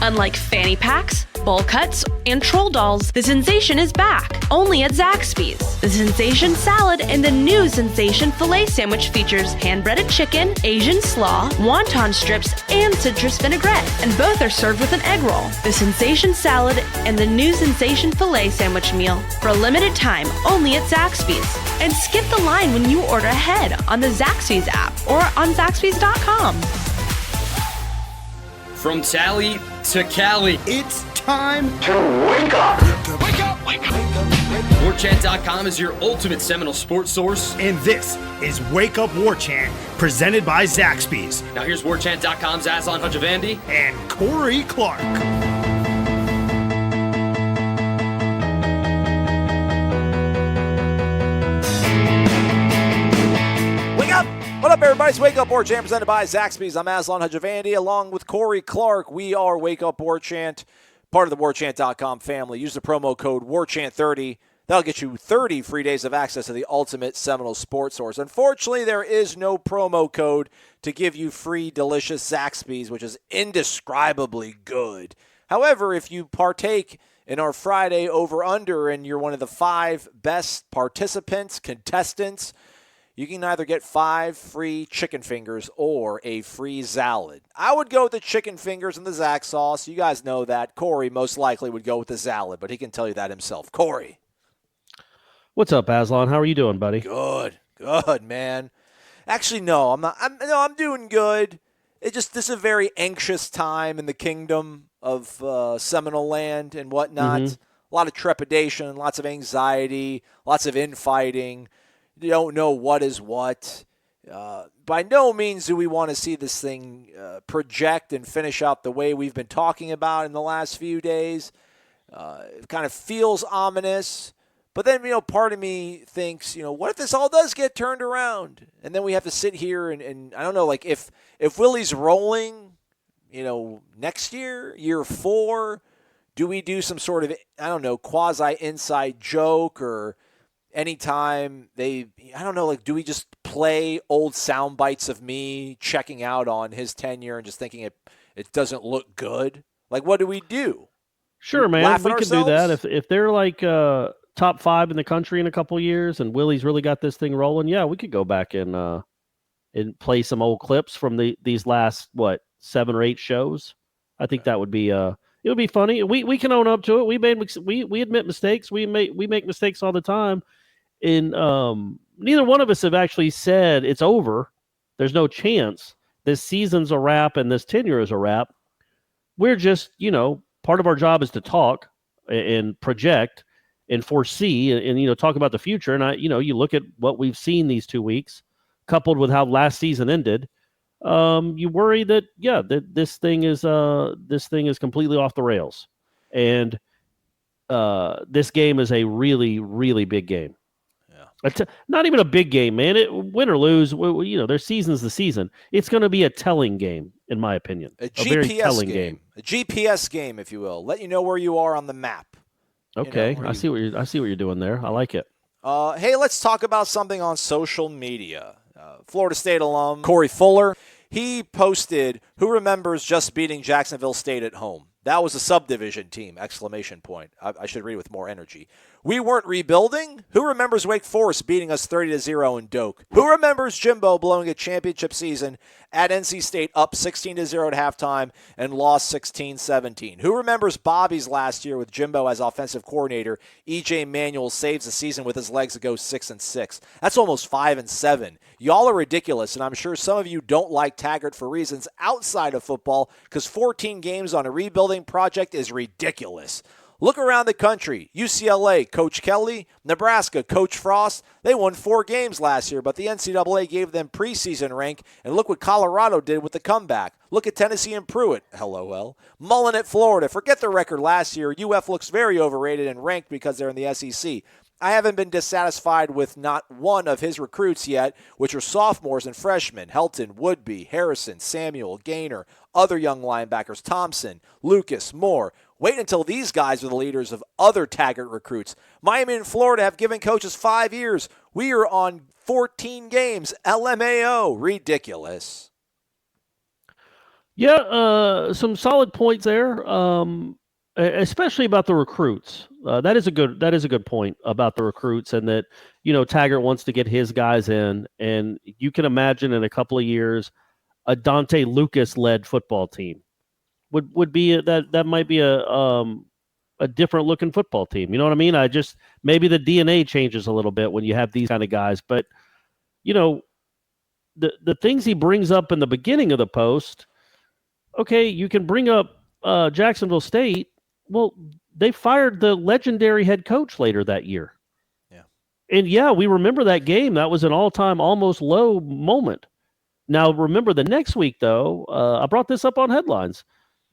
Unlike fanny packs, bowl cuts, and troll dolls, the sensation is back, only at Zaxby's. The Sensation Salad and the new Sensation Filet Sandwich features hand-breaded chicken, Asian slaw, wonton strips, and citrus vinaigrette, and both are served with an egg roll. The Sensation Salad and the new Sensation Filet Sandwich meal for a limited time only at Zaxby's. And skip the line when you order ahead on the Zaxby's app or on Zaxby's.com. From Tally to Cali, It's time to wake up. Wake up! Wake up! WarChant.com is your ultimate Seminole sports source. And this is Wake Up War Chant, presented by Zaxby's Now here's WarChant.com's Aslan Hajavandi. and Corey Clark. Wake up! What up, everybody? It's Wake Up War Chant presented by Zaxby's. I'm Aslan Hajavandi along with Corey Clark. We are Wake Up War Chant, part of the WarChant.com family. Use the promo code WarChant30. That'll get you 30 free days of access to the ultimate Seminole sports source. Unfortunately, there is no promo code to give you free delicious Zaxby's, which is indescribably good. However, if you partake in our Friday over-under and you're one of the 5 best participants, contestants, you can either get 5 free chicken fingers or a free salad. I would go with the chicken fingers and the Zax sauce. You guys know that. Corey most likely would go with the salad, but he can tell you that himself. Corey. What's up, Aslan? How are you doing, buddy? Good, man. Actually, no, I'm not. I'm doing good. This is a very anxious time in the kingdom of Seminole land and whatnot. A lot of trepidation, lots of anxiety, lots of infighting. You don't know what is what. By no means do we want to see this thing project and finish out the way we've been talking about in the last few days. It kind of feels ominous. But then, part of me thinks, what if this all does get turned around? And then we have to sit here and I don't know, like if Willie's rolling, next year 4, do we do some sort of, I don't know, quasi-inside joke or anytime do we just play old sound bites of me checking out on his tenure and just thinking it doesn't look good? Like, what do we do? Sure, man. Laugh We at could do ourselves? that. If they're like top 5 in the country in a couple years and Willie's really got this thing rolling, yeah, we could go back and play some old clips from these last, 7 or 8 shows. I think that would be it would be funny. We can own up to it. We admit mistakes. We make mistakes all the time. And neither one of us have actually said it's over. There's no chance. This season's a wrap and this tenure is a wrap. We're just, part of our job is to talk and project and foresee and talk about the future. And you look at what we've seen these 2 weeks, coupled with how last season ended. You worry that this thing is completely off the rails, and this game is a really, really big game. Not even a big game, man. Win or lose, their season's the season. It's going to be a telling game, in my opinion. A very GPS telling game. A GPS game, if you will. Let you know where you are on the map. Okay, I see what you're doing there. I like it. Hey, let's talk about something on social media. Florida State alum Corey Fuller, he posted, "Who remembers just beating Jacksonville State at home? That was a subdivision team!" Exclamation point. I should read with more energy. "We weren't rebuilding? Who remembers Wake Forest beating us 30-0 in Doak? Who remembers Jimbo blowing a championship season at NC State up 16-0 at halftime and lost 16-17? Who remembers Bobby's last year with Jimbo as offensive coordinator? E.J. Manuel saves the season with his legs to go 6-6. That's almost 5-7. Y'all are ridiculous, and I'm sure some of you don't like Taggart for reasons outside of football because 14 games on a rebuilding project is ridiculous. Look around the country. UCLA, Coach Kelly. Nebraska, Coach Frost. They won 4 games last year, but the NCAA gave them preseason rank, and look what Colorado did with the comeback. Look at Tennessee and Pruitt. LOL. Mullen at Florida. Forget the record last year. UF looks very overrated and ranked because they're in the SEC. I haven't been dissatisfied with not one of his recruits yet, which are sophomores and freshmen. Helton, Woodby, Harrison, Samuel, Gaynor, other young linebackers, Thompson, Lucas, Moore. Wait until these guys are the leaders of other Taggart recruits. Miami and Florida have given coaches 5 years. We are on 14 games. LMAO. Ridiculous. Yeah, some solid points there, especially about the recruits. That is a good point about the recruits, and that Taggart wants to get his guys in, and you can imagine in a couple of years a Dante Lucas led football team would be that might be a different looking football team. You know what I mean? Maybe the DNA changes a little bit when you have these kind of guys, but the things he brings up in the beginning of the post. Okay, you can bring up Jacksonville State. Well, they fired the legendary head coach later that year. Yeah. And yeah, we remember that game. That was an all-time almost low moment. Now, remember the next week, though, I brought this up on headlines.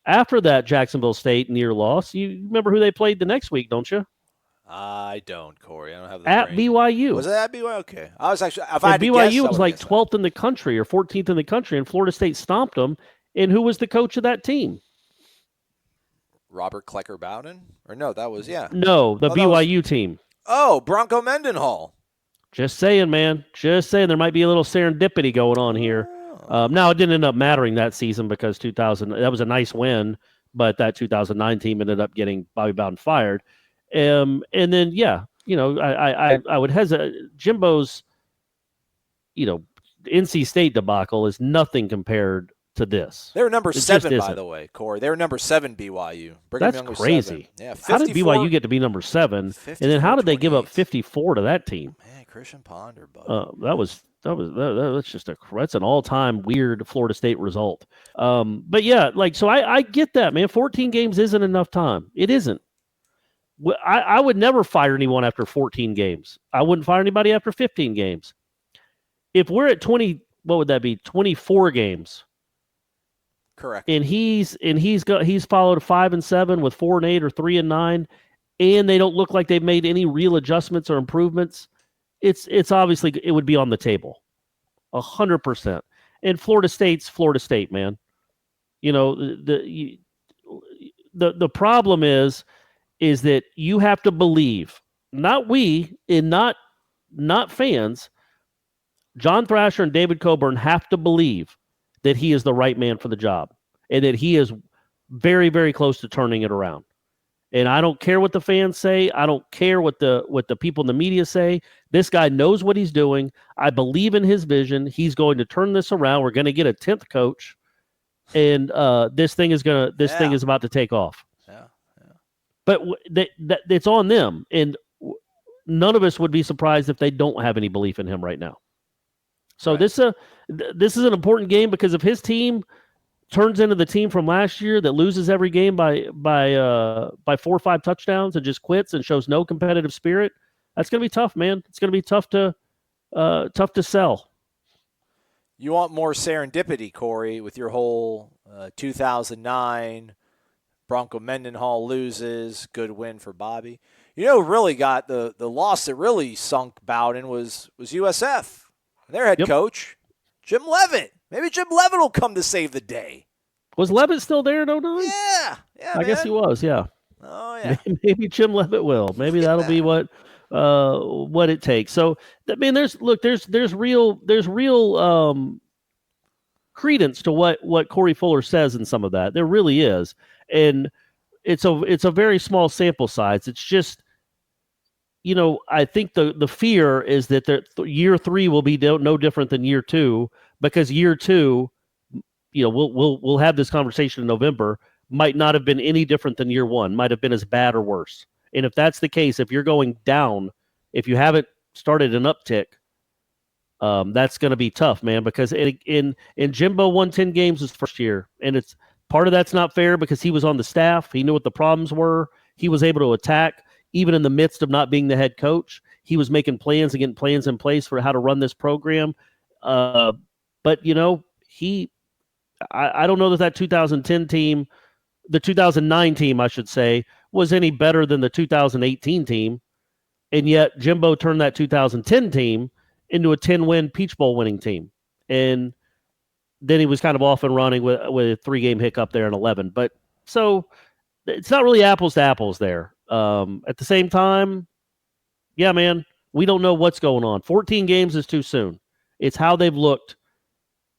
After that Jacksonville State near loss, you remember who they played the next week, don't you? I don't, Corey. I don't have the At brain. BYU. Was it at BYU? Okay. I was actually, if I had to BYU guess, was like 12th in the country or 14th in the country, and Florida State stomped them. And who was the coach of that team? Robert Klecker Bowden? Or no, that was, yeah. No, the BYU team. Oh, Bronco Mendenhall. Just saying, man. Just saying. There might be a little serendipity going on here. Now, it didn't end up mattering that season because that was a nice win, but that 2009 team ended up getting Bobby Bowden fired. And then, yeah, I would hesitate. Jimbo's, NC State debacle is nothing compared to this. They were number 7, by the way, Corey. They were number 7 BYU. That's crazy. 7. Yeah, how did BYU get to be number 7? And then how did they give up 54 to that team? Man, Christian Ponder, bud. That's an all-time weird Florida State result. But yeah, so I get that, man. 14 games isn't enough time. It isn't. I would never fire anyone after 14 games. I wouldn't fire anybody after 15 games. If we're at 20, what would that be? 24 games. Correct. And he's followed 5-7 with 4-8 or 3-9, and they don't look like they've made any real adjustments or improvements. It's obviously it would be on the table, 100%. And Florida State's Florida State, man. The problem is that you have to believe, not we and not fans. John Thrasher and David Coburn have to believe that he is the right man for the job and that he is very, very close to turning it around. And I don't care what the fans say. I don't care what the people in the media say. This guy knows what he's doing. I believe in his vision. He's going to turn this around. We're going to get a 10th coach, and this thing is about to take off. Yeah. But it's on them, and none of us would be surprised if they don't have any belief in him right now. So right. This is an important game, because if his team turns into the team from last year that loses every game by 4 or 5 touchdowns and just quits and shows no competitive spirit, that's going to be tough, man. It's going to be tough to sell. You want more serendipity, Corey, with your whole 2009 Bronco Mendenhall loses, good win for Bobby. Really got the loss that really sunk Bowden was USF. Their head coach, Jim Leavitt. Maybe Jim Leavitt will come to save the day. Was Leavitt still there in 09? Yeah, I guess he was, yeah. Oh, yeah. Maybe Jim Leavitt will. Maybe that'll be what it takes. So, I mean, there's real credence to what Corey Fuller says in some of that. There really is. And it's a very small sample size. It's just, I think the fear is that year 3 will be no different than year 2, because year 2, we'll have this conversation in November, might not have been any different than year 1, might have been as bad or worse. And if that's the case, if you're going down, if you haven't started an uptick, that's going to be tough, man, because in Jimbo won 10 games his first year, and it's part of that's not fair because he was on the staff. He knew what the problems were. He was able to attack. Even in the midst of not being the head coach, he was making plans and getting plans in place for how to run this program. But, I don't know that 2010 team, the 2009 team, I should say, was any better than the 2018 team. And yet Jimbo turned that 2010 team into a 10-win Peach Bowl winning team. And then he was kind of off and running with a 3-game hiccup there in 11. But so it's not really apples to apples there. At the same time, yeah, man, we don't know what's going on. 14 games is too soon. It's how they've looked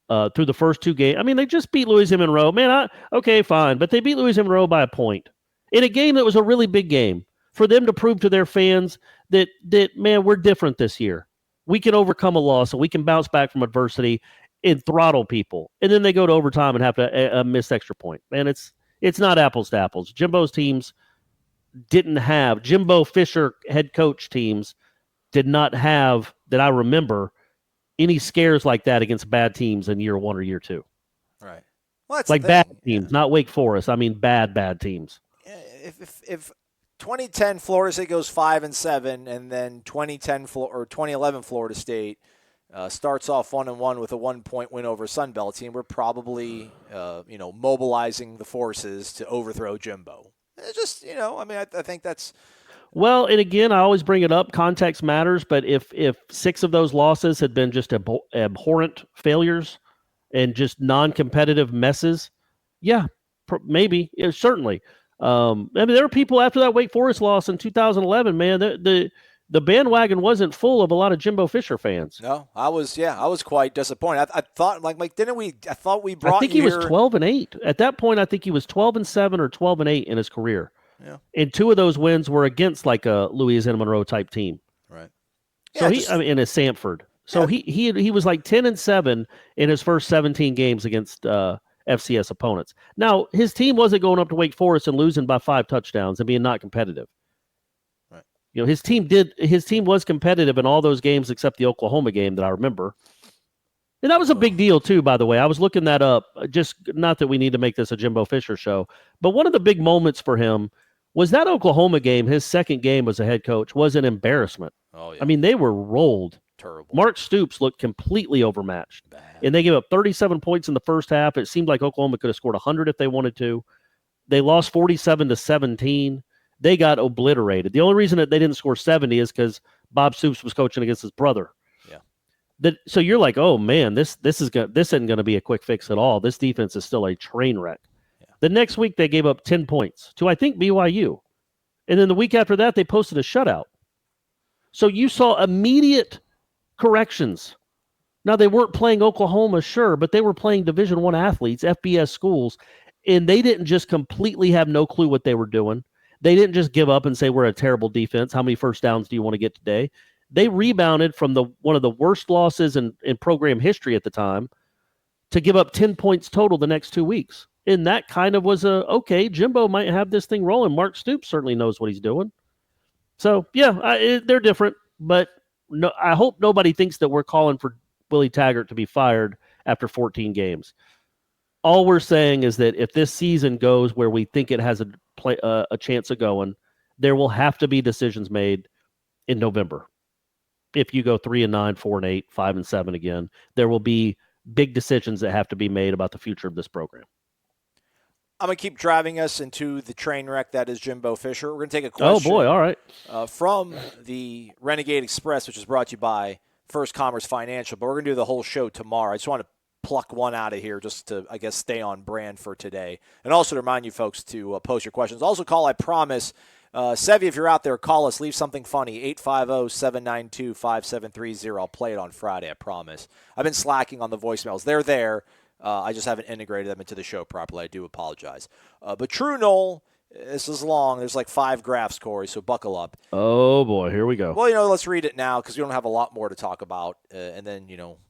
through the first 2 games. I mean, they just beat Louisiana Monroe. Man, okay, fine. But they beat Louisiana Monroe by a point in a game that was a really big game for them to prove to their fans that man, we're different this year. We can overcome a loss and we can bounce back from adversity and throttle people. And then they go to overtime and have to miss extra point. Man, it's not apples to apples. Jimbo's teams didn't have, Jimbo Fisher head coach teams did not have, that I remember, any scares like that against bad teams in year 1 or year 2. Right. Well, that's like bad teams, not Wake Forest. I mean bad teams. If 2010 Florida State goes 5-7, and then 2011 Florida State starts off 1-1 with a 1-point win over Sunbelt team, we're probably mobilizing the forces to overthrow Jimbo. It's just I think that's. Well, and again, I always bring it up. Context matters, but if 6 of those losses had been just abhorrent failures and just non-competitive messes, yeah, maybe, certainly. I mean, there were people after that Wake Forest loss in 2011. Man, the bandwagon wasn't full of a lot of Jimbo Fisher fans. No, I was quite disappointed. I thought didn't we? I thought we brought. I think he was 12-8 at that point. I think he was 12-7 or 12-8 in his career. Yeah. And 2 of those wins were against like a Louisiana Monroe type team. Right. So in a Sanford. So he was like 10-7 in his first 17 games against FCS opponents. Now, his team wasn't going up to Wake Forest and losing by 5 touchdowns and being not competitive. Right. His team was competitive in all those games except the Oklahoma game that I remember. And that was a big deal too, by the way. I was looking that up. Just not that we need to make this a Jimbo Fisher show, but one of the big moments for him was that Oklahoma game. His second game as a head coach was an embarrassment. Oh, yeah. I mean, they were rolled. Terrible. Mark Stoops looked completely overmatched. Bad. And they gave up 37 points in the first half. It seemed like Oklahoma could have scored 100 if they wanted to. They lost 47-17. They got obliterated. The only reason that they didn't score 70 is because Bob Stoops was coaching against his brother. Yeah. So you're like, oh man, this isn't going to be a quick fix at all. This defense is still a train wreck. Yeah. The next week they gave up 10 points to, I think, BYU. And then the week after that, they posted a shutout. So you saw immediate corrections. Now, they weren't playing Oklahoma, sure, but they were playing Division I athletes, FBS schools, and they didn't just completely have no clue what they were doing. They didn't just give up and say, we're a terrible defense. How many first downs do you want to get today? They rebounded from one of the worst losses in program history at the time to give up 10 points total the next 2 weeks. And that kind of was okay, Jimbo might have this thing rolling. Mark Stoops certainly knows what he's doing. So, yeah, they're different, but no, I hope nobody thinks that we're calling for Willie Taggart to be fired after 14 games. All we're saying is that if this season goes where we think it has a chance of going, there will have to be decisions made in November. If you go 3-9, 4-8, 5-7 again, there will be big decisions that have to be made about the future of this program. I'm going to keep driving us into the train wreck that is Jimbo Fisher. We're going to take a question. Oh, boy, all right. From the Renegade Express, which is brought to you by First Commerce Financial. But we're going to do the whole show tomorrow. I just want to pluck one out of here just to, I guess, stay on brand for today. And also to remind you folks to post your questions. Also call, I promise. Sevy, if you're out there, call us. Leave something funny. 850-792-5730. I'll play it on Friday, I promise. I've been slacking on the voicemails. They're there. I just haven't integrated them into the show properly. I do apologize. But True Knoll, this is long. There's like 5 graphs, Corey, so buckle up. Oh, boy. Here we go. Well, let's read it now because we don't have a lot more to talk about. And then,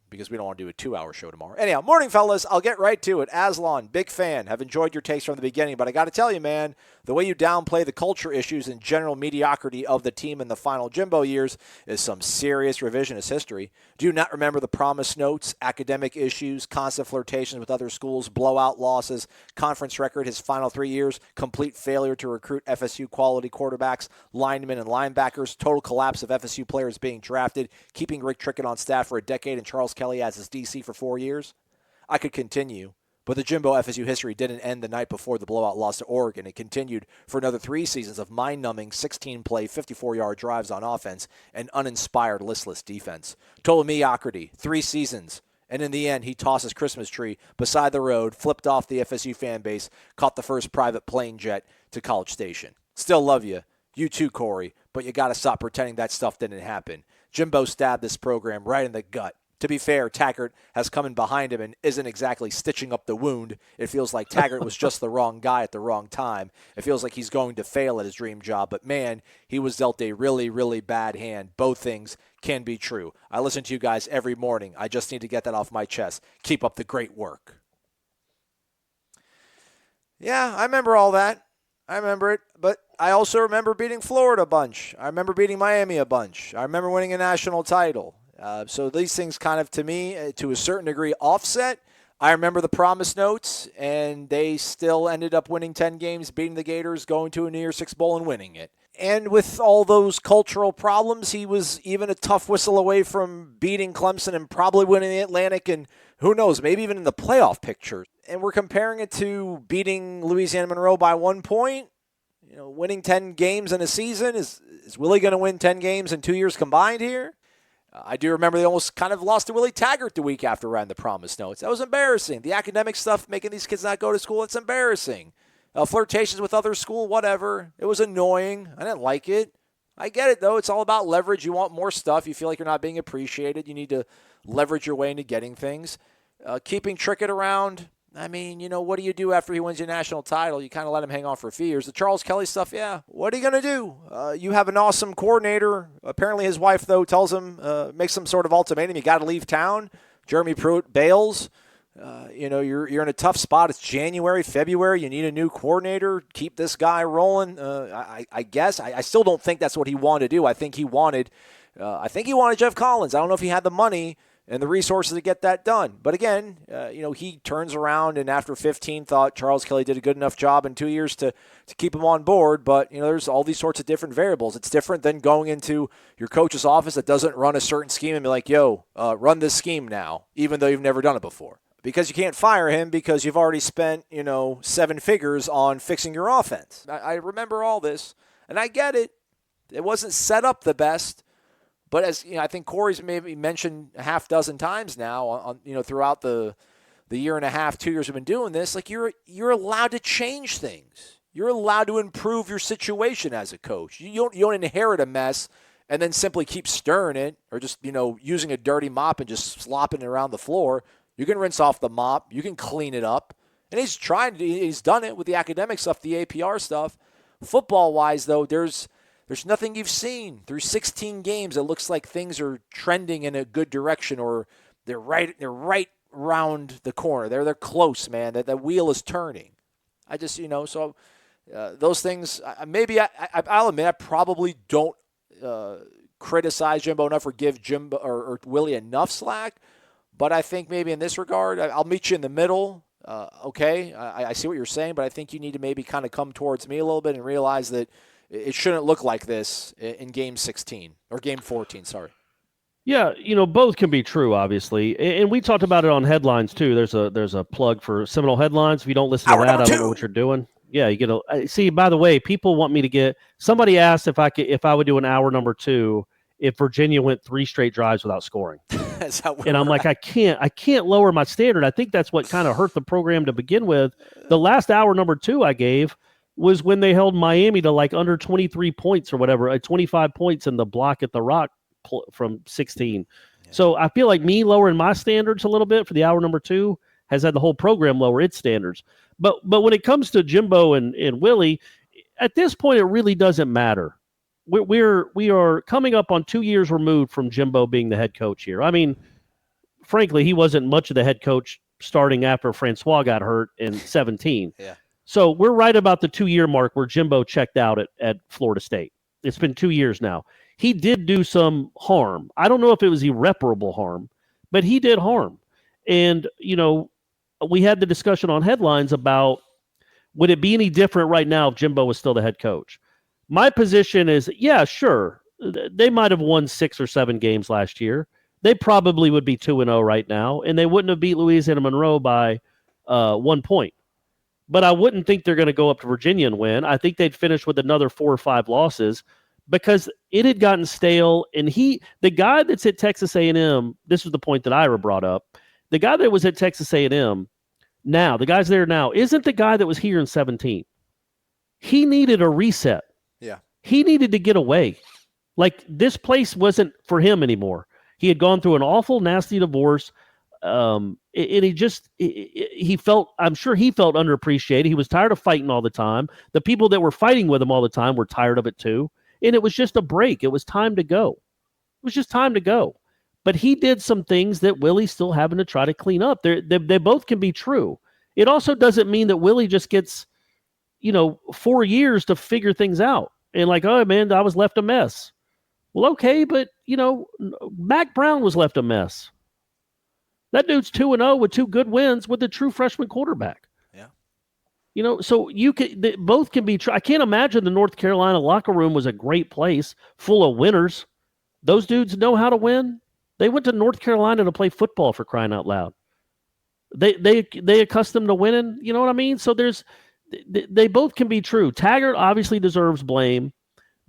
because we don't want to do a 2-hour show tomorrow. Anyhow, morning, fellas. I'll get right to it. Aslan, big fan. Have enjoyed your takes from the beginning. But I got to tell you, man, the way you downplay the culture issues and general mediocrity of the team in the final Jimbo years is some serious revisionist history. Do you not remember the promise notes, academic issues, constant flirtations with other schools, blowout losses, conference record his final 3 years, complete failure to recruit FSU quality quarterbacks, linemen, and linebackers, total collapse of FSU players being drafted, keeping Rick Trickett on staff for a decade, and Charles Kelly as his DC for 4 years? I could continue, but the Jimbo FSU history didn't end the night before the blowout loss to Oregon. It continued for another 3 seasons of mind-numbing 16-play, 54-yard drives on offense and uninspired, listless defense. Total mediocrity, 3 seasons, and in the end, he tossed his Christmas tree beside the road, flipped off the FSU fan base, caught the first private plane jet to College Station. Still love you. You too, Corey, but you got to stop pretending that stuff didn't happen. Jimbo stabbed this program right in the gut To be fair, Taggart has come in behind him and isn't exactly stitching up the wound. It feels like Taggart was just the wrong guy at the wrong time. It feels like he's going to fail at his dream job. But, man, he was dealt a really, really bad hand. Both things can be true. I listen to you guys every morning. I just need to get that off my chest. Keep up the great work. Yeah, I remember all that. I remember it. But I also remember beating Florida a bunch. I remember beating Miami a bunch. I remember winning a national title. So these things kind of, to me, to a certain degree, offset. I remember the promise notes, and they still ended up winning 10 games, beating the Gators, going to a New Year's Six Bowl and winning it. And with all those cultural problems, he was even a tough whistle away from beating Clemson and probably winning the Atlantic, and who knows, maybe even in the playoff picture. And we're comparing it to beating Louisiana Monroe by 1 point. You know, winning 10 games in a season. Is Willie going to win 10 games in 2 years combined here? I do remember they almost kind of lost to Willie Taggart the week after ran the promise notes. That was embarrassing. The academic stuff, making these kids not go to school, it's embarrassing. Flirtations with other school, whatever. It was annoying. I didn't like it. I get it, though. It's all about leverage. You want more stuff. You feel like you're not being appreciated. You need to leverage your way into getting things. Keeping Trickett around, I mean, you know, what do you do after he wins your national title? You kind of let him hang on for a few years. The Charles Kelly stuff, yeah. What are you going to do? You have an awesome coordinator. Apparently his wife, though, tells him, makes some sort of ultimatum. You got to leave town. Jeremy Pruitt bails. You know, you're in a tough spot. It's January, February. You need a new coordinator. Keep this guy rolling. I guess. I still don't think that's what he wanted to do. I think he wanted Jeff Collins. I don't know if he had the money and the resources to get that done. But again, you know, he turns around and after 15 thought Charles Kelly did a good enough job in 2 years to keep him on board. But, you know, there's all these sorts of different variables. It's different than going into your coach's office that doesn't run a certain scheme and be like, yo, run this scheme now, even though you've never done it before. Because you can't fire him because you've already spent, you know, 7 figures on fixing your offense. I remember all this, and I get it. It wasn't set up the best. But as you know, I think Corey's maybe mentioned a half dozen times now, on you know, throughout the year and a half, 2 years we've been doing this, like you're allowed to change things. You're allowed to improve your situation as a coach. You don't inherit a mess and then simply keep stirring it or just, you know, using a dirty mop and just slopping it around the floor. You can rinse off the mop. You can clean it up. And he's done it with the academic stuff, the APR stuff. Football-wise, though, there's nothing you've seen. Through 16 games, it looks like things are trending in a good direction or they're right around the corner. They're close, man. That wheel is turning. I just, you know, so those things, maybe I'll admit I probably don't criticize Jimbo enough or give Jimbo or Willie enough slack. But I think maybe in this regard, I'll meet you in the middle. Okay, I see what you're saying, but I think you need to maybe kind of come towards me a little bit and realize that it shouldn't look like this in Game 16 or Game 14, sorry. Yeah, you know, both can be true, obviously. And we talked about it on Headlines, too. There's a plug for Seminole Headlines. If you don't listen to that, I don't know what you're doing. Yeah, you get see, by the way, people want me to get – somebody asked if I would do an hour number 2 if Virginia went 3 straight drives without scoring. And I'm like, I can't lower my standard. I think that's what kind of hurt the program to begin with. The last hour number 2 I gave was when they held Miami to like under 23 points or whatever, 25 points in the block at the Rock from 16. Yeah. So I feel like me lowering my standards a little bit for the hour number 2 has had the whole program lower its standards. But when it comes to Jimbo and Willie, at this point, it really doesn't matter. We are coming up on 2 years removed from Jimbo being the head coach here. I mean, frankly, he wasn't much of the head coach starting after Francois got hurt in 17. Yeah. So we're right about the 2-year mark where Jimbo checked out at Florida State. It's been 2 years now. He did do some harm. I don't know if it was irreparable harm, but he did harm. And, you know, we had the discussion on Headlines about would it be any different right now if Jimbo was still the head coach? My position is, yeah, sure. They might have won 6 or 7 games last year. They probably would be 2-0 right now, and they wouldn't have beat Louisiana Monroe by 1 point. But I wouldn't think they're going to go up to Virginia and win. I think they'd finish with another 4 or 5 losses because it had gotten stale. And the guy that's at Texas A&M, this was the point that Ira brought up, the guy that was at Texas A&M now, the guy's there now, isn't the guy that was here in 17. He needed a reset. Yeah. He needed to get away. Like, this place wasn't for him anymore. He had gone through an awful, nasty divorce. And he felt, I'm sure he felt underappreciated. He was tired of fighting all the time. The people that were fighting with him all the time were tired of it too. And it was just a break. It was time to go. It was just time to go. But he did some things that Willie's still having to try to clean up. They both can be true. It also doesn't mean that Willie just gets, 4 years to figure things out. And like, oh, man, I was left a mess. Well, okay, but, Mac Brown was left a mess. That dude's 2-0 with 2 good wins with a true freshman quarterback. Yeah. So both can be true. I can't imagine the North Carolina locker room was a great place full of winners. Those dudes know how to win. They went to North Carolina to play football, for crying out loud. They accustomed to winning. You know what I mean? So they both can be true. Taggart obviously deserves blame.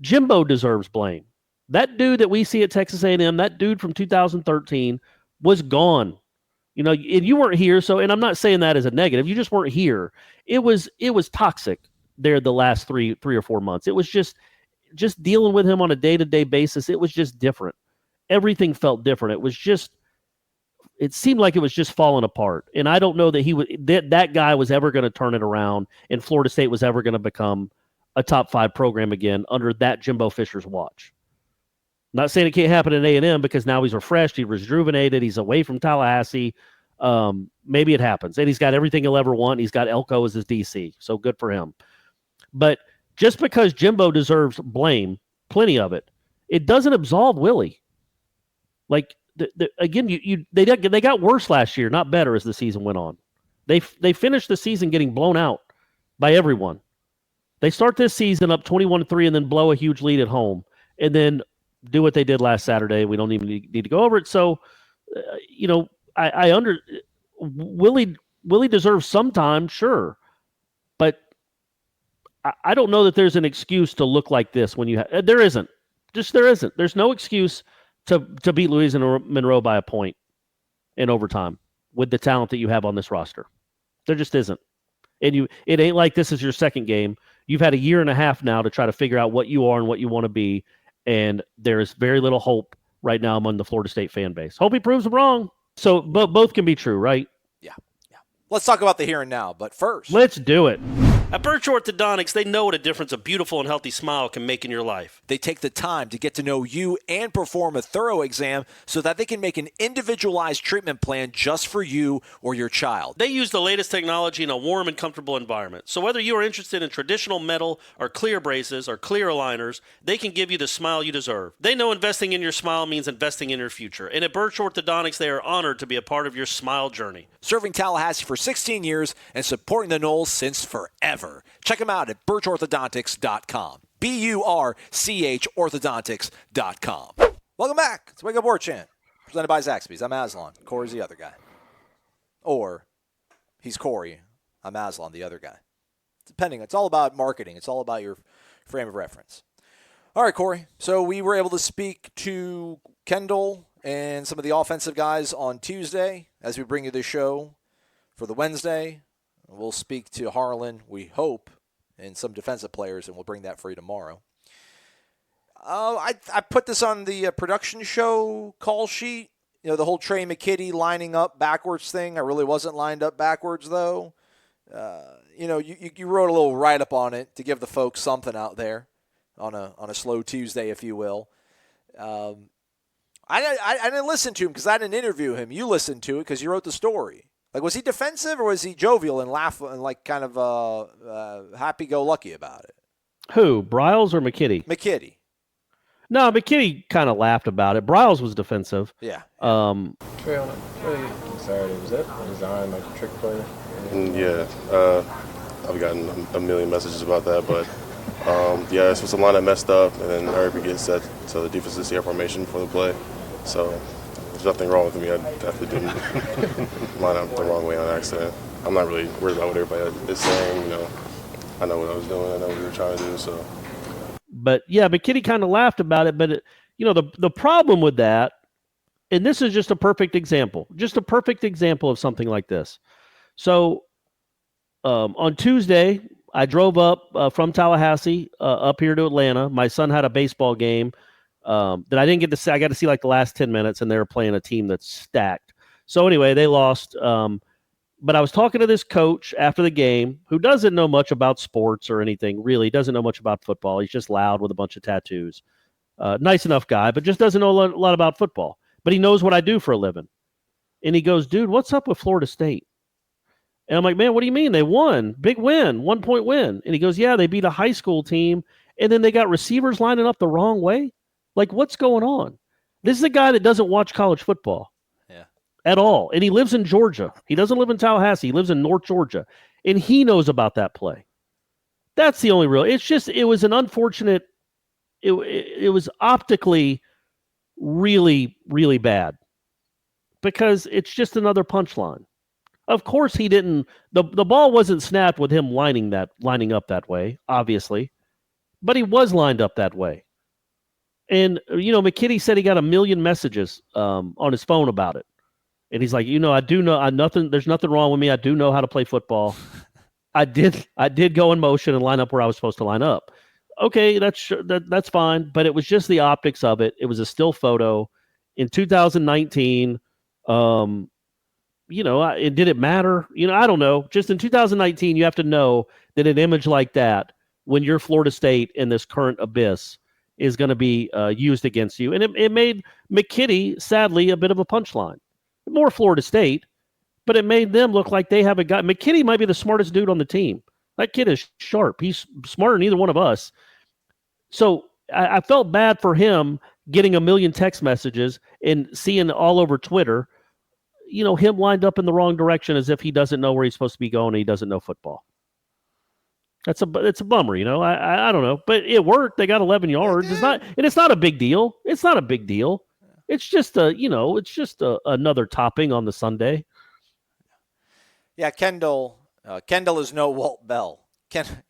Jimbo deserves blame. That dude that we see at Texas A&M, that dude from 2013, was gone. And you weren't here, and I'm not saying that as a negative. You just weren't here. It was toxic there the last three or 4 months. It was just dealing with him on a day-to-day basis. It was just different. Everything felt different. It seemed like it was just falling apart. And I don't know that that guy was ever going to turn it around and Florida State was ever going to become a top 5 program again under that Jimbo Fisher's watch. Not saying it can't happen at A&M because now he's refreshed, he's rejuvenated, he's away from Tallahassee. Maybe it happens. And he's got everything he'll ever want. He's got Elko as his DC, so good for him. But just because Jimbo deserves blame, plenty of it, it doesn't absolve Willie. Like, again, they got worse last year, not better as the season went on. They finished the season getting blown out by everyone. They start this season up 21-3 and then blow a huge lead at home. And then do what they did last Saturday. We don't even need to go over it. So, Willie deserves some time, sure, but I don't know that there's an excuse to look like this when there isn't. There's no excuse to beat Louisiana Monroe by a point in overtime with the talent that you have on this roster. There just isn't. And it ain't like this is your second game. You've had a year and a half now to try to figure out what you are and what you want to be. And there is very little hope right now among the Florida State fan base. Hope he proves them wrong. So both can be true, right? Yeah. Let's talk about the here and now. But first, let's do it. At Birch Orthodontics, they know what a difference a beautiful and healthy smile can make in your life. They take the time to get to know you and perform a thorough exam so that they can make an individualized treatment plan just for you or your child. They use the latest technology in a warm and comfortable environment. So whether you are interested in traditional metal or clear braces or clear aligners, they can give you the smile you deserve. They know investing in your smile means investing in your future. And at Birch Orthodontics, they are honored to be a part of your smile journey. Serving Tallahassee for 16 years and supporting the Noles since forever. Check them out at birchorthodontics.com. BURCH orthodontics.com. Welcome back. It's Wake Up War Chant, presented by Zaxby's. I'm Aslan. Corey's the other guy. Or he's Corey. I'm Aslan, the other guy. Depending. It's all about marketing. It's all about your frame of reference. All right, Corey. So we were able to speak to Kendall and some of the offensive guys on Tuesday as we bring you the show for the Wednesday. We'll speak to Harlan, we hope, and some defensive players, and we'll bring that for you tomorrow. I put this on the production show call sheet. The whole Trey McKitty lining up backwards thing. I really wasn't lined up backwards, though. You wrote a little write-up on it to give the folks something out there on a slow Tuesday, if you will. I didn't listen to him because I didn't interview him. You listened to it because you wrote the story. Like, was he defensive or was he jovial and laugh and like kind of happy-go-lucky about it? Who, Briles or McKitty? McKitty. No, McKitty kind of laughed about it. Briles was defensive. Yeah. Trey, on it. Really Saturday, was that a design, like a trick play? Yeah. I've gotten a million messages about that, but this was a line that messed up, and then Eric gets set so the defense is see our formation for the play. So there's nothing wrong with me. I definitely didn't line up the wrong way on accident. I'm not really worried about what everybody is saying. I know what I was doing. I know what we were trying to do. So. But yeah, McKitty kind of laughed about it. But the problem with that, and this is just a perfect example of something like this. So on Tuesday, I drove up from Tallahassee up here to Atlanta. My son had a baseball game that I didn't get to see. I got to see like the last 10 minutes, and they were playing a team that's stacked. So anyway, they lost. But I was talking to this coach after the game who doesn't know much about sports or anything, really. Doesn't know much about football. He's just loud with a bunch of tattoos. Nice enough guy, but just doesn't know a lot about football. But he knows what I do for a living. And he goes, dude, what's up with Florida State? And I'm like, man, what do you mean? They won. Big win, 1-point win. And he goes, yeah, they beat a high school team, and then they got receivers lining up the wrong way. Like, what's going on? This is a guy that doesn't watch college football. At all. And he lives in Georgia. He doesn't live in Tallahassee. He lives in North Georgia. And he knows about that play. That's the only real. It was an unfortunate, it was optically really, really bad. Because it's just another punchline. Of course he didn't, the ball wasn't snapped with him lining up that way, obviously. But he was lined up that way. And, McKitty said he got 1 million messages on his phone about it. And he's like, I do know there's nothing wrong with me. I do know how to play football. I did go in motion and line up where I was supposed to line up. Okay, that's fine. But it was just the optics of it. It was a still photo in 2019. Did it matter? I don't know. Just in 2019, you have to know that an image like that, when you're Florida State in this current abyss, is going to be used against you. And it made McKitty, sadly, a bit of a punchline. More Florida State, but it made them look like they have a guy. McKitty might be the smartest dude on the team. That kid is sharp. He's smarter than either one of us. So I felt bad for him getting 1 million text messages and seeing all over Twitter, him lined up in the wrong direction as if he doesn't know where he's supposed to be going and he doesn't know football. It's a bummer, I don't know, but it worked. They got 11 yards. It's not a big deal. It's not a big deal. It's just another topping on the sundae. Yeah, Kendall is no Walt Bell.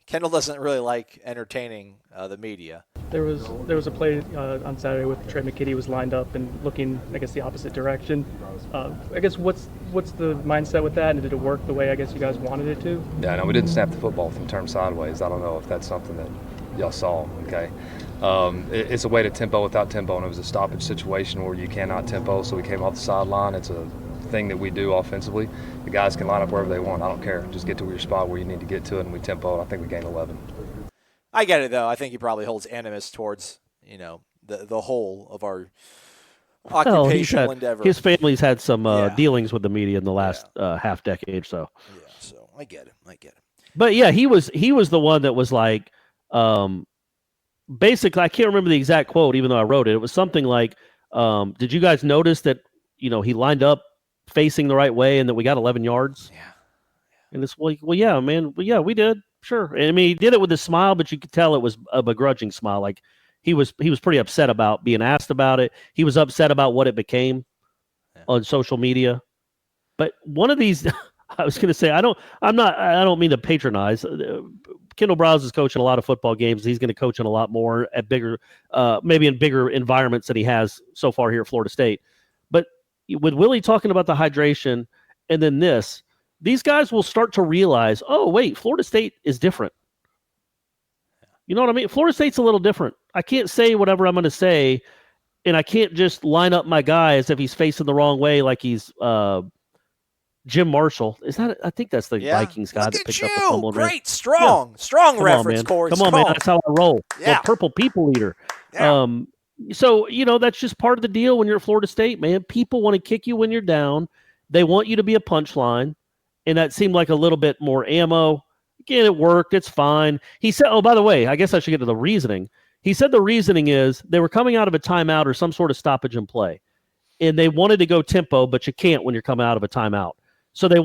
Kendall doesn't really like entertaining the media. There was a play on Saturday with Trey McKitty was lined up and looking, I guess, the opposite direction. I guess what's the mindset with that, and did it work the way I guess you guys wanted it to? Yeah, no, we didn't snap the football from turn sideways. I don't know if that's something that y'all saw. Okay. It's a way to tempo without tempo, and it was a stoppage situation where you cannot tempo, so we came off the sideline. It's a thing that we do offensively. The guys can line up wherever they want. I don't care. Just get to your spot where you need to get to it, and we tempo. I think we gained 11. I get it, though. I think he probably holds animus towards, the whole of our occupational endeavor. His family's had some dealings with the media in the last half decade, so. Yeah, so I get it. But, yeah, he was the one that was like basically, I can't remember the exact quote, even though I wrote it. It was something like, did you guys notice that, he lined up facing the right way and that we got 11 yards? Yeah. And it's well, yeah, man. Well, yeah, we did. Sure. And I mean, he did it with a smile, but you could tell it was a begrudging smile. Like he was pretty upset about being asked about it. He was upset about what it became on social media. But one of these, I was going to say, I don't mean to patronize. Kendall Browse is coaching a lot of football games. He's going to coach in a lot more at bigger, maybe in bigger environments than he has so far here at Florida State. But with Willie talking about the hydration and then these guys will start to realize, oh, wait, Florida State is different. You know what I mean? Florida State's a little different. I can't say whatever I'm going to say, and I can't just line up my guy as if he's facing the wrong way like he's Jim Marshall. Is that? I think that's the Vikings guy that picked up the fumble. Great, strong reference, Corey. Come on, man. That's how I roll. Yeah. The purple people eater. Yeah. So, that's just part of the deal when you're at Florida State, man. People want to kick you when you're down. They want you to be a punchline. And that seemed like a little bit more ammo. Again, it worked. It's fine. He said, oh, by the way, I guess I should get to the reasoning. He said the reasoning is they were coming out of a timeout or some sort of stoppage in play. And they wanted to go tempo, but you can't when you're coming out of a timeout. So they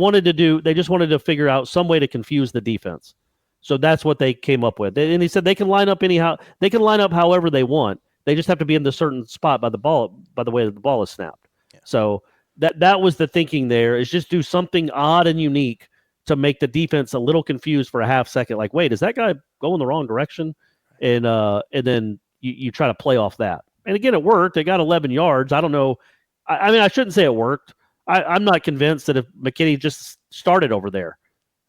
just wanted to figure out some way to confuse the defense. So that's what they came up with. And he said they can line up anyhow. They can line up however they want. They just have to be in the certain spot by the way that the ball is snapped. Yeah. So that was the thinking there, is just do something odd and unique to make the defense a little confused for a half second. Like, wait, is that guy going the wrong direction? And then you try to play off that. And again, it worked. They got 11 yards. I don't know. I mean, I shouldn't say it worked. I'm not convinced that if McKitty just started over there,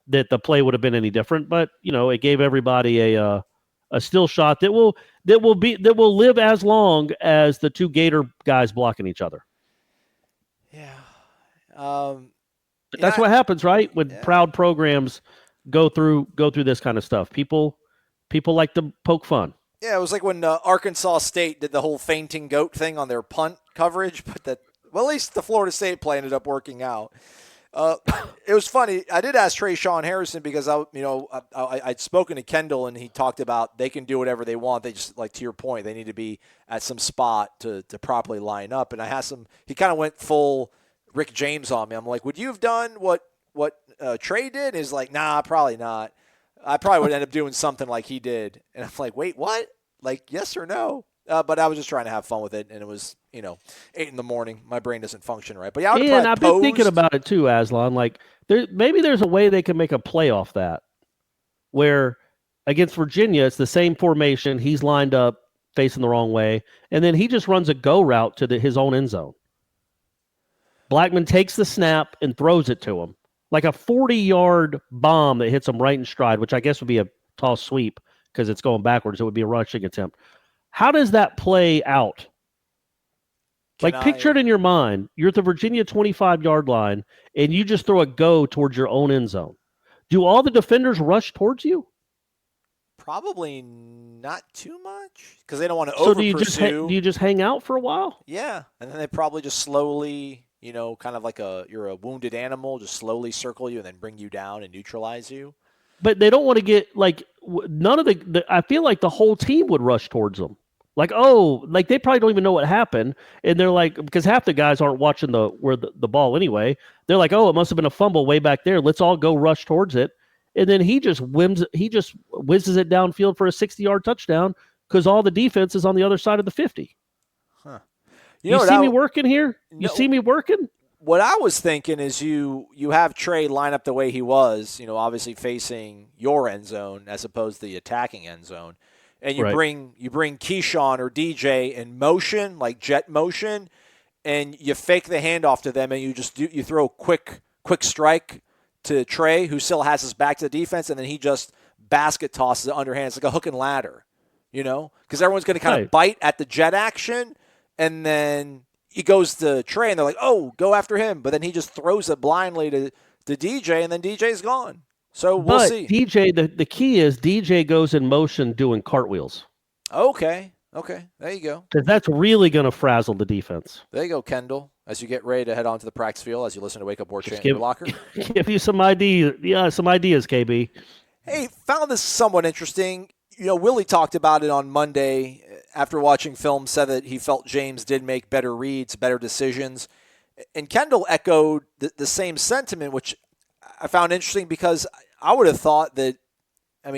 that the play would have been any different. But, it gave everybody a a still shot that will live as long as the two Gator guys blocking each other. Yeah. That's what happens, right? When proud programs go through this kind of stuff. People like to poke fun. Yeah, it was like when Arkansas State did the whole fainting goat thing on their punt coverage, but at least the Florida State play ended up working out. It was funny. I did ask Trayshawn Harrison because I'd spoken to Kendall and he talked about they can do whatever they want. They just, like to your point, they need to be at some spot to properly line up. And I asked him, he kind of went full Rick James on me. I'm like, would you have done what Trey did? And he's like, nah, probably not. I probably would end up doing something like he did. And I'm like, wait, what? Like, yes or no? But I was just trying to have fun with it, and it was, 8 a.m. My brain doesn't function right. But yeah, I've been thinking about it too, Aslan. Like, maybe there's a way they can make a play off that, where against Virginia, it's the same formation. He's lined up facing the wrong way, and then he just runs a go route to his own end zone. Blackman takes the snap and throws it to him. Like a 40-yard bomb that hits him right in stride, which I guess would be a tall sweep because it's going backwards. It would be a rushing attempt. How does that play out? Picture it in your mind. You're at the Virginia 25-yard line, and you just throw a go towards your own end zone. Do all the defenders rush towards you? Probably not too much because they don't want to over-pursue. Do you just hang out for a while? Yeah, and then they probably just slowly, kind of like you're a wounded animal, just slowly circle you and then bring you down and neutralize you. But they don't want to get, none of I feel like the whole team would rush towards them. They probably don't even know what happened. And they're like, because half the guys aren't watching the ball anyway. They're like, oh, it must have been a fumble way back there. Let's all go rush towards it. And then he just whizzes it downfield for a 60-yard touchdown because all the defense is on the other side of the 50. Huh. You see me working here? You see me working? What I was thinking is you have Trey line up the way he was, obviously facing your end zone as opposed to the attacking end zone. And you bring Keyshawn or DJ in motion, like jet motion, and you fake the handoff to them, and you throw a quick strike to Trey, who still has his back to the defense, and then he just basket tosses it underhand. It's like a hook and ladder, because everyone's going to kind of bite at the jet action, and then he goes to Trey, and they're like, oh, go after him. But then he just throws it blindly to DJ, and then DJ's gone. So we'll see. DJ, the key is DJ goes in motion doing cartwheels. Okay. There you go. Because that's really going to frazzle the defense. There you go, Kendall, as you get ready to head on to the practice field, as you listen to Wake Up War Chant in your locker. Give you some ideas. Yeah, some ideas, KB. Hey, found this somewhat interesting. Willie talked about it on Monday after watching film, said that he felt James did make better reads, better decisions. And Kendall echoed the same sentiment, which I found interesting because I would have thought that,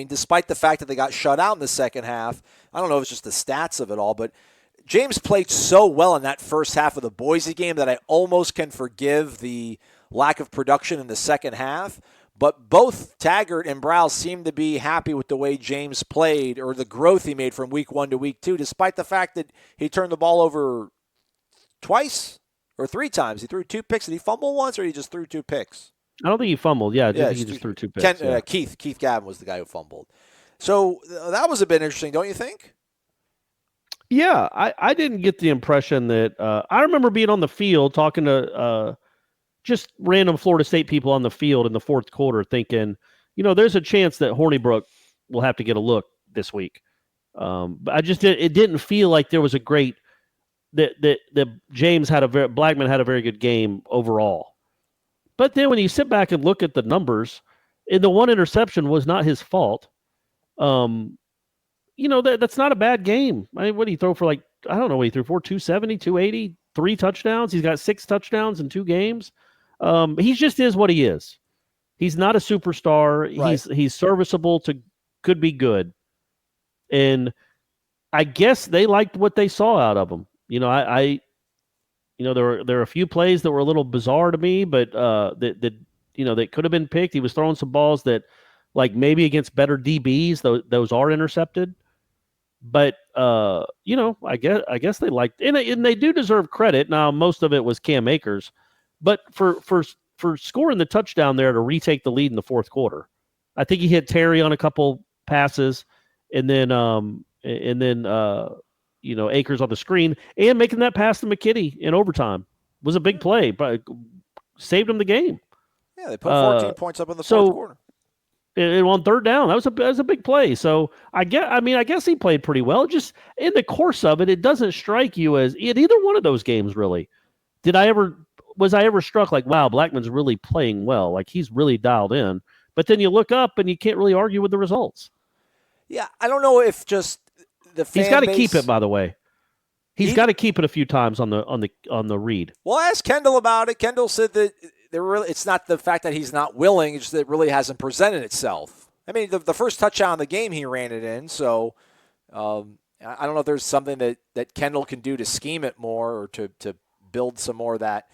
despite the fact that they got shut out in the second half, I don't know if it's just the stats of it all, but James played so well in that first half of the Boise game that I almost can forgive the lack of production in the second half. But both Taggart and Browse seemed to be happy with the way James played or the growth he made from week 1 to week 2, despite the fact that he turned the ball over twice or 3 times. He threw 2 picks. Did he fumble once, or he just threw 2 picks? I don't think he fumbled. Yeah, I think he just threw 2 picks. Keith Gavin was the guy who fumbled. So that was a bit interesting, don't you think? Yeah, I didn't get the impression that I remember being on the field talking to just random Florida State people on the field in the fourth quarter thinking, there's a chance that Hornibrook will have to get a look this week. But it didn't feel like there was a great that Blackman had a very good game overall. But then when you sit back and look at the numbers, and the one interception was not his fault. That's not a bad game. What did he throw for? I don't know what he threw for, 270, 280, 3 touchdowns. He's got 6 touchdowns in 2 games. He just is what he is. He's not a superstar. Right. He's serviceable to could be good. And I guess they liked what they saw out of him. There were a few plays that were a little bizarre to me, but that could have been picked. He was throwing some balls that, maybe against better DBs, those are intercepted. But I guess they liked, and they do deserve credit. Now, most of it was Cam Akers, but for scoring the touchdown there to retake the lead in the fourth quarter, I think he hit Terry on a couple passes, and then Akers on the screen, and making that pass to McKitty in overtime was a big play, but saved him the game. Yeah, they put 14 points up in the fourth quarter. And on third down, that was a big play. So I guess he played pretty well. Just in the course of it, it doesn't strike you as in either one of those games really. Was I ever struck like, wow, Blackman's really playing well, like he's really dialed in. But then you look up and you can't really argue with the results. Yeah, I don't know if just the fan he's got to base... keep it, by the way. He's got to keep it a few times on the read. Well, I asked Kendall about it. Kendall said that it's not the fact that he's not willing; it's that it really hasn't presented itself. I mean, the first touchdown of the game, he ran it in. So I don't know if there's something that Kendall can do to scheme it more or to build some more of that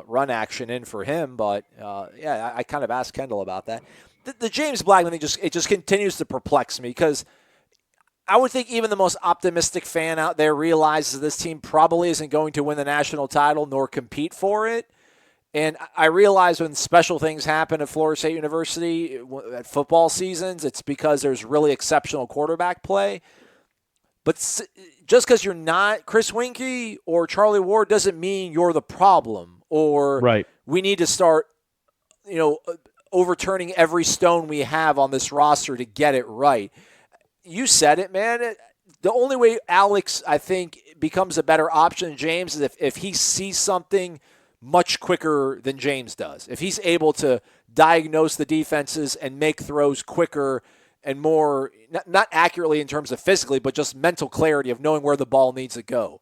run action in for him. But I kind of asked Kendall about that. The James Blackman thing just continues to perplex me because I would think even the most optimistic fan out there realizes this team probably isn't going to win the national title nor compete for it. And I realize when special things happen at Florida State University at football seasons, it's because there's really exceptional quarterback play. But just because you're not Chris Winkie or Charlie Ward doesn't mean you're the problem or we need to start, overturning every stone we have on this roster to get it right. You said it, man. The only way Alex, I think, becomes a better option than James is if he sees something much quicker than James does. If he's able to diagnose the defenses and make throws quicker and more, not accurately in terms of physically, but just mental clarity of knowing where the ball needs to go.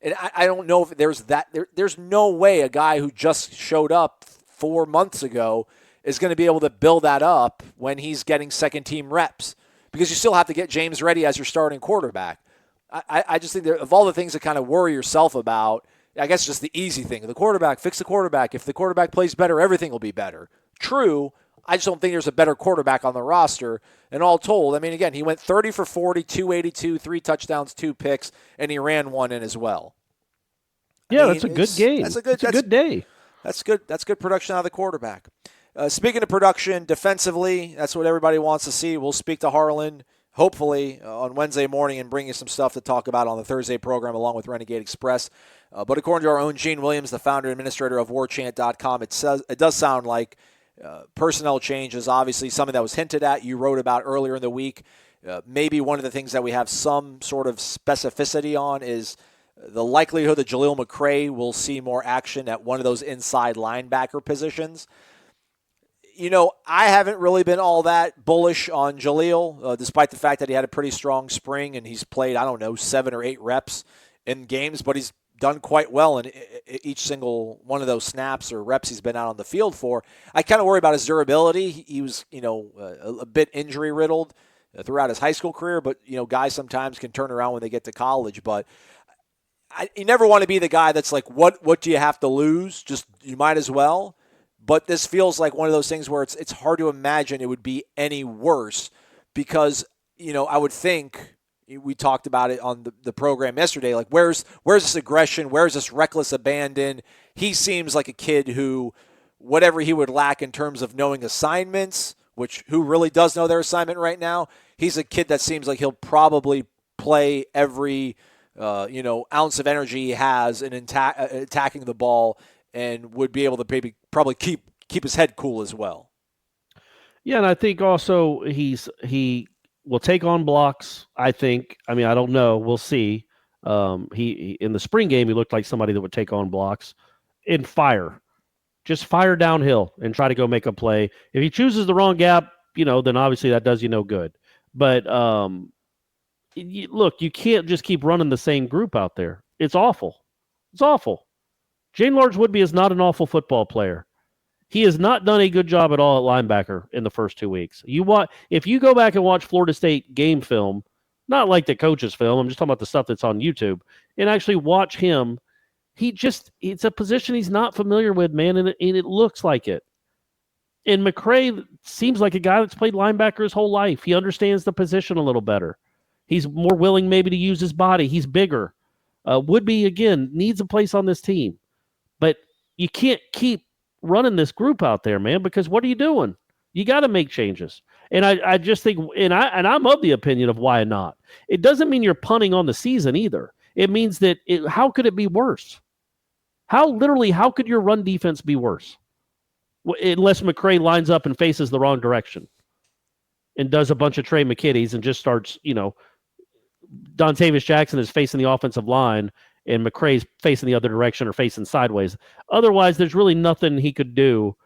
And I don't know if there's that. There's no way a guy who just showed up 4 months ago is going to be able to build that up when he's getting second-team reps because you still have to get James ready as your starting quarterback. I just think that of all the things to kind of worry yourself about, I guess just the easy thing. The quarterback, fix the quarterback. If the quarterback plays better, everything will be better. True, I just don't think there's a better quarterback on the roster. And all told, I mean, again, he went 30 for 40, 282, 3 touchdowns, 2 picks, and he ran one in as well. That's a good game. That's a good day. That's good. That's good production out of the quarterback. Speaking of production, defensively, that's what everybody wants to see. We'll speak to Harlan, hopefully, on Wednesday morning and bring you some stuff to talk about on the Thursday program along with Renegade Express. But according to our own Gene Williams, the founder and administrator of warchant.com, it does sound like personnel change is obviously something that was hinted at. You wrote about earlier in the week. Maybe one of the things that we have some sort of specificity on is the likelihood that Jaleel McRae will see more action at one of those inside linebacker positions. I haven't really been all that bullish on Jaleel, despite the fact that he had a pretty strong spring and he's played, 7 or 8 reps in games, but he's done quite well in each single one of those snaps or reps he's been out on the field for. I kind of worry about his durability. He was, a bit injury-riddled throughout his high school career, but, guys sometimes can turn around when they get to college. But you never want to be the guy that's like, what do you have to lose? Just you might as well. But this feels like one of those things where it's hard to imagine it would be any worse because, I would think we talked about it on the program yesterday, like where's this aggression? Where's this reckless abandon? He seems like a kid who, whatever he would lack in terms of knowing assignments, who really does know their assignment right now, he's a kid that seems like he'll probably play every, ounce of energy he has in attacking the ball and would be able to probably keep his head cool as well. Yeah, and I think also he will take on blocks, I think. I mean, I don't know. We'll see. He in the spring game, he looked like somebody that would take on blocks and fire. Just fire downhill and try to go make a play. If he chooses the wrong gap, then obviously that does you no good. But look, you can't just keep running the same group out there. It's awful. It's awful. Jane Large-Woodby is not an awful football player. He has not done a good job at all at linebacker in the first 2 weeks. If you go back and watch Florida State game film, not like the coach's film, I'm just talking about the stuff that's on YouTube, and actually watch him, it's a position he's not familiar with, man, and it looks like it. And McRae seems like a guy that's played linebacker his whole life. He understands the position a little better. He's more willing maybe to use his body. He's bigger. Woodby, again, needs a place on this team. But you can't keep running this group out there, man, because what are you doing? You got to make changes. And I just think, and I'm of the opinion of why not. It doesn't mean you're punting on the season either. It means that how could it be worse? How could your run defense be worse? Unless McCray lines up and faces the wrong direction and does a bunch of Trey McKitties and just starts, Dontavius Jackson is facing the offensive line and McCray's facing the other direction or facing sideways. Otherwise, there's really nothing he could do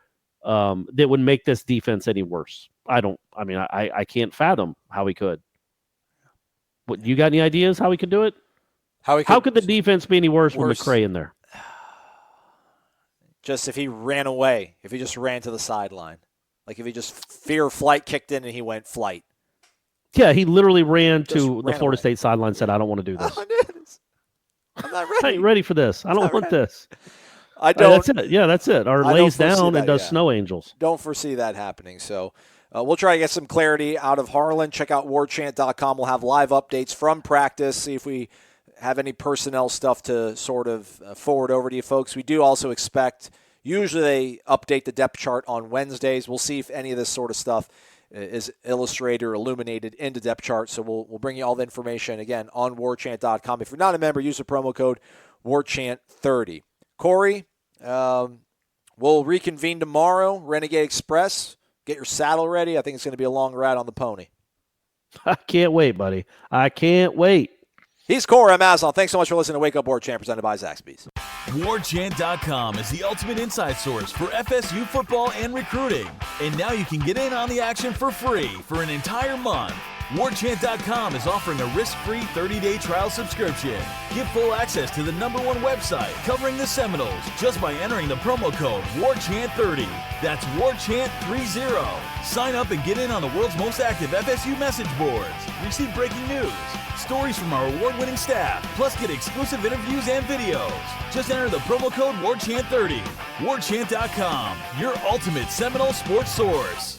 that would make this defense any worse. I can't fathom how he could. What, you got any ideas how he could do it? How could the defense be any worse with McCray in there? Just if he ran away, if he just ran to the sideline. Like if he just fear of flight kicked in and he went flight. Yeah, he literally ran to the Florida State sideline and said, I don't want to do this. I'm not ready. I ain't ready for this. I don't want this. I don't. That's it. Yeah, that's it. Or lays down and does snow angels. Don't foresee that happening. So we'll try to get some clarity out of Harlan. Check out warchant.com. We'll have live updates from practice. See if we have any personnel stuff to sort of forward over to you folks. We do also expect, usually they update the depth chart on Wednesdays. We'll see if any of this sort of stuff is illustrated or illuminated in the depth chart. So we'll bring you all the information, again, on warchant.com. If you're not a member, use the promo code warchant30. Corey, we'll reconvene tomorrow. Renegade Express, get your saddle ready. I think it's going to be a long ride on the pony. I can't wait, buddy. I can't wait. He's Corey. I'm Aslan. Thanks so much for listening to Wake Up War Chant, presented by Zaxby's. WarChant.com is the ultimate inside source for FSU football and recruiting. And now you can get in on the action for free for an entire month. WarChant.com is offering a risk-free 30-day trial subscription. Get full access to the #1 website covering the Seminoles just by entering the promo code WarChant30. That's WarChant30. Sign up and get in on the world's most active FSU message boards. Receive breaking news, stories from our award-winning staff, plus get exclusive interviews and videos. Just enter the promo code WarChant30. WarChant.com, your ultimate Seminole sports source.